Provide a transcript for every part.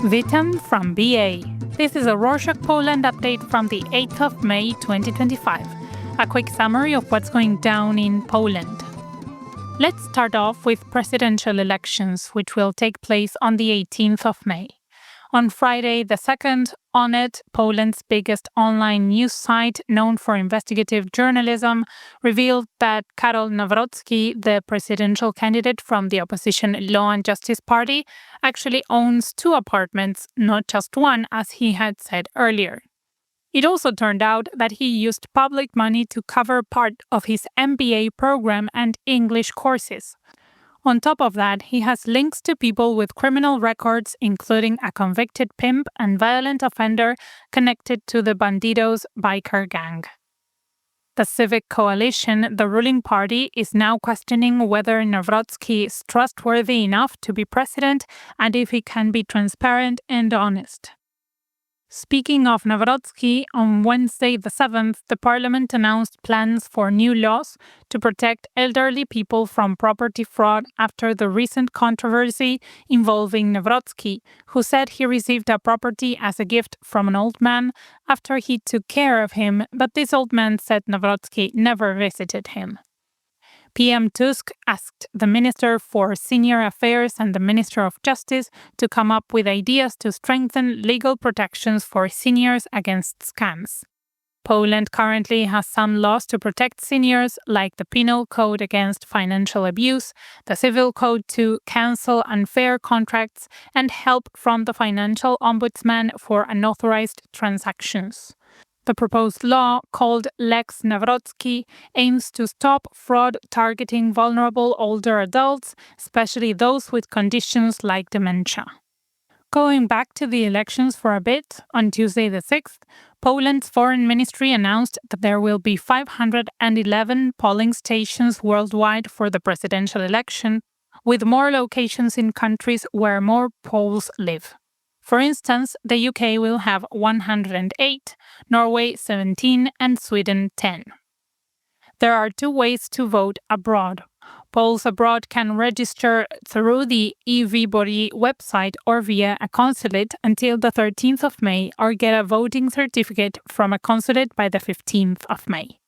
Witam from BA. This is a Rorschach Poland update from the 8th of May 2025. A quick summary of what's going down in Poland. Let's start off with presidential elections, which will take place on the 18th of May. On Friday the 2nd, Onet, Poland's biggest online news site known for investigative journalism, revealed that Karol Nawrocki, the presidential candidate from the opposition Law and Justice Party, actually owns 2 apartments, not just one, as he had said earlier. It also turned out that he used public money to cover part of his MBA program and English courses. On top of that, he has links to people with criminal records, including a convicted pimp and violent offender connected to the Bandidos biker gang. The Civic Coalition, the ruling party, is now questioning whether Nawrocki is trustworthy enough to be president and if he can be transparent and honest. Speaking of Nawrocki, on Wednesday the 7th, the parliament announced plans for new laws to protect elderly people from property fraud after the recent controversy involving Nawrocki, who said he received a property as a gift from an old man after he took care of him, but this old man said Nawrocki never visited him. PM Tusk asked the Minister for Senior Affairs and the Minister of Justice to come up with ideas to strengthen legal protections for seniors against scams. Poland currently has some laws to protect seniors, like the Penal Code against financial abuse, the Civil Code to cancel unfair contracts, and help from the Financial Ombudsman for unauthorized transactions. The proposed law, called Lex Nawrocki, aims to stop fraud targeting vulnerable older adults, especially those with conditions like dementia. Going back to the elections for a bit, on Tuesday the 6th, Poland's foreign ministry announced that there will be 511 polling stations worldwide for the presidential election, with more locations in countries where more Poles live. For instance, the UK will have 108, Norway 17, and Sweden 10. There are 2 ways to vote abroad. Poles abroad can register through the eWybory website or via a consulate until the 13th of May or get a voting certificate from a consulate by the 15th of May.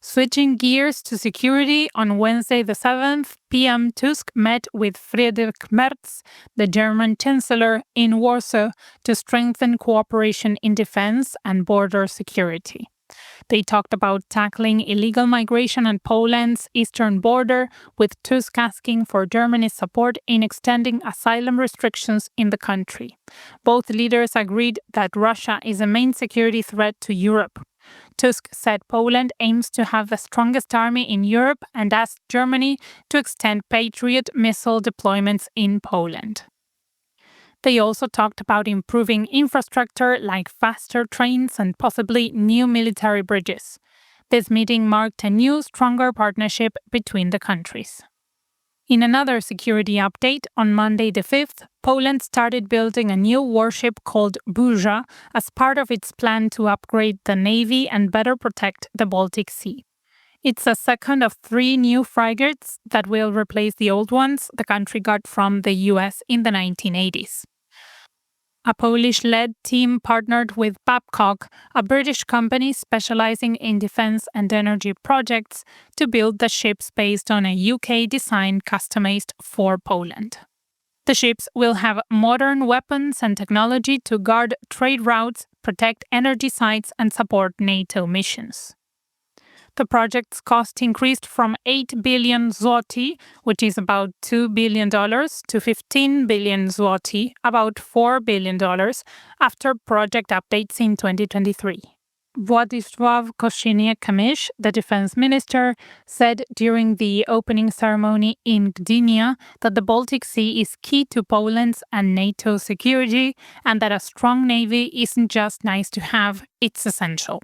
Switching gears to security, on Wednesday the 7th, PM Tusk met with Friedrich Merz, the German Chancellor, in Warsaw to strengthen cooperation in defense and border security. They talked about tackling illegal migration on Poland's eastern border, with Tusk asking for Germany's support in extending asylum restrictions in the country. Both leaders agreed that Russia is a main security threat to Europe. Tusk said Poland aims to have the strongest army in Europe and asked Germany to extend Patriot missile deployments in Poland. They also talked about improving infrastructure like faster trains and possibly new military bridges. This meeting marked a new, stronger partnership between the countries. In another security update, on Monday the 5th, Poland started building a new warship called Burza as part of its plan to upgrade the navy and better protect the Baltic Sea. It's a second of 3 new frigates that will replace the old ones the country got from the US in the 1980s. A Polish-led team partnered with Babcock, a British company specializing in defense and energy projects, to build the ships based on a UK design customized for Poland. The ships will have modern weapons and technology to guard trade routes, protect energy sites, and support NATO missions. The project's cost increased from 8 billion zloty, which is about $2 billion, to 15 billion zloty, about $4 billion, after project updates in 2023. Władysław Kosiniak-Kamysz, the defense minister, said during the opening ceremony in Gdynia that the Baltic Sea is key to Poland's and NATO's security, and that a strong navy isn't just nice to have, it's essential.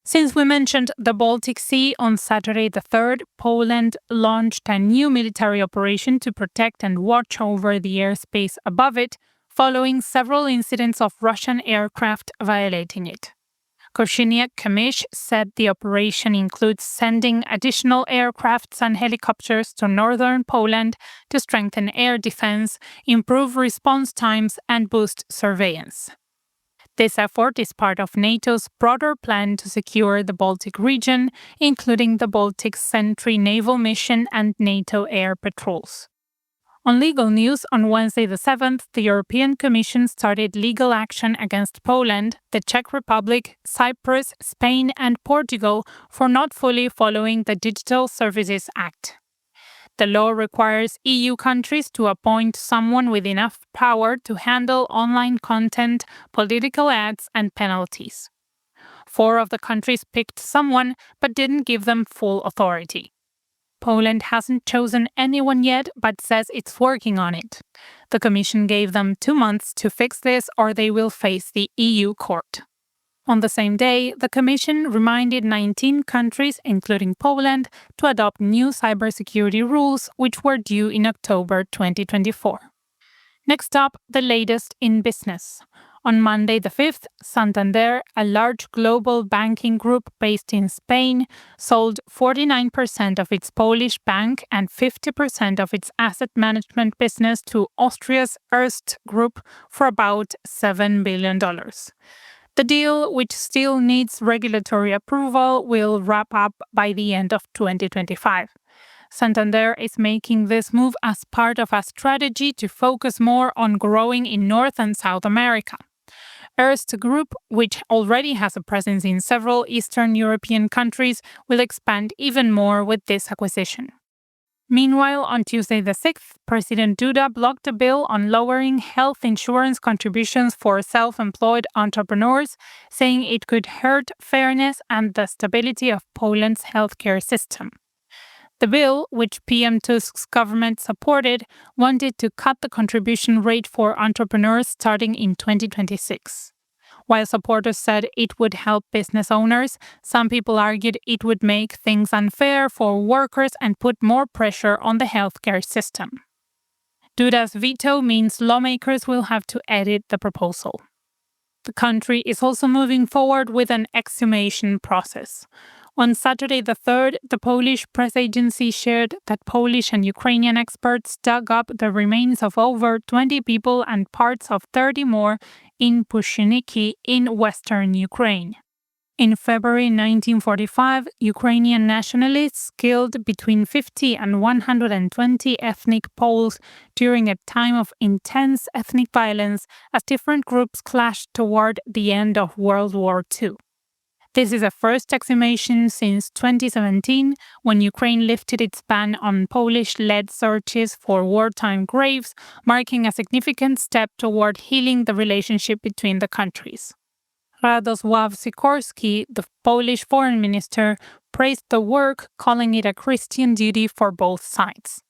Since we mentioned the Baltic Sea, on Saturday the 3rd, Poland launched a new military operation to protect and watch over the airspace above it, following several incidents of Russian aircraft violating it. Korzyniak-Kamysz said the operation includes sending additional aircrafts and helicopters to northern Poland to strengthen air defense, improve response times, and boost surveillance. This effort is part of NATO's broader plan to secure the Baltic region, including the Baltic Sentry naval mission and NATO air patrols. On legal news, on Wednesday the 7th, the European Commission started legal action against Poland, the Czech Republic, Cyprus, Spain, and Portugal for not fully following the Digital Services Act. The law requires EU countries to appoint someone with enough power to handle online content, political ads, and penalties. 4 of the countries picked someone but didn't give them full authority. Poland hasn't chosen anyone yet, but says it's working on it. The Commission gave them 2 months to fix this, or they will face the EU court. On the same day, the Commission reminded 19 countries, including Poland, to adopt new cybersecurity rules, which were due in October 2024. Next up, the latest in business. On Monday the 5th, Santander, a large global banking group based in Spain, sold 49% of its Polish bank and 50% of its asset management business to Austria's Erste Group for about $7 billion. The deal, which still needs regulatory approval, will wrap up by the end of 2025. Santander is making this move as part of a strategy to focus more on growing in North and South America. Erste Group, which already has a presence in several Eastern European countries, will expand even more with this acquisition. Meanwhile, on Tuesday the 6th, President Duda blocked a bill on lowering health insurance contributions for self-employed entrepreneurs, saying it could hurt fairness and the stability of Poland's healthcare system. The bill, which PM Tusk's government supported, wanted to cut the contribution rate for entrepreneurs starting in 2026. While supporters said it would help business owners, some people argued it would make things unfair for workers and put more pressure on the healthcare system. Duda's veto means lawmakers will have to edit the proposal. The country is also moving forward with an exhumation process. On Saturday the 3rd, the Polish press agency shared that Polish and Ukrainian experts dug up the remains of over 20 people and parts of 30 more in Pushyniki in western Ukraine. In February 1945, Ukrainian nationalists killed between 50 and 120 ethnic Poles during a time of intense ethnic violence as different groups clashed toward the end of World War II. This is a first exhumation since 2017, when Ukraine lifted its ban on Polish-led searches for wartime graves, marking a significant step toward healing the relationship between the countries. Radosław Sikorski, the Polish foreign minister, praised the work, calling it a Christian duty for both sides.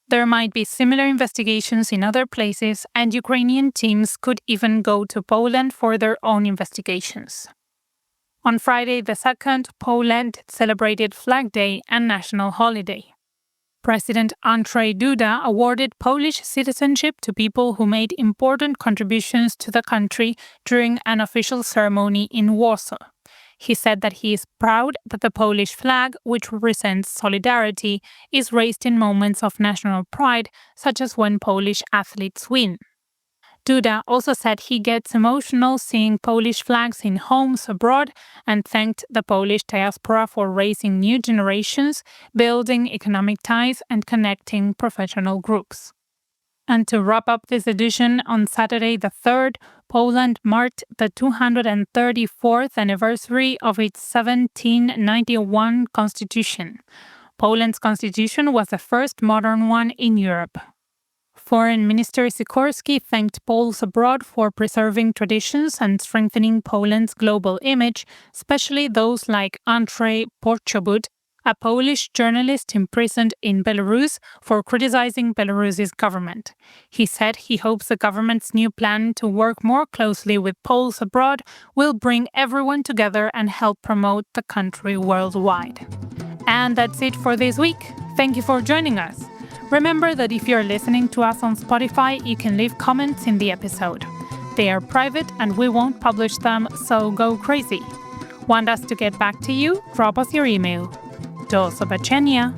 There might be similar investigations in other places, and Ukrainian teams could even go to Poland for their own investigations. On Friday the 2nd, Poland celebrated Flag Day and national holiday. President Andrzej Duda awarded Polish citizenship to people who made important contributions to the country during an official ceremony in Warsaw. He said that he is proud that the Polish flag, which represents solidarity, is raised in moments of national pride, such as when Polish athletes win. Duda also said he gets emotional seeing Polish flags in homes abroad and thanked the Polish diaspora for raising new generations, building economic ties, and connecting professional groups. And to wrap up this edition, on Saturday the 3rd, Poland marked the 234th anniversary of its 1791 constitution. Poland's constitution was the first modern one in Europe. Foreign Minister Sikorski thanked Poles abroad for preserving traditions and strengthening Poland's global image, especially those like Andrzej Poczobut, a Polish journalist imprisoned in Belarus for criticizing Belarus's government. He said he hopes the government's new plan to work more closely with Poles abroad will bring everyone together and help promote the country worldwide. And that's it for this week. Thank you for joining us. Remember that if you're listening to us on Spotify, you can leave comments in the episode. They are private and we won't publish them, so go crazy. Want us to get back to you? Drop us your email. Do zobaczenia!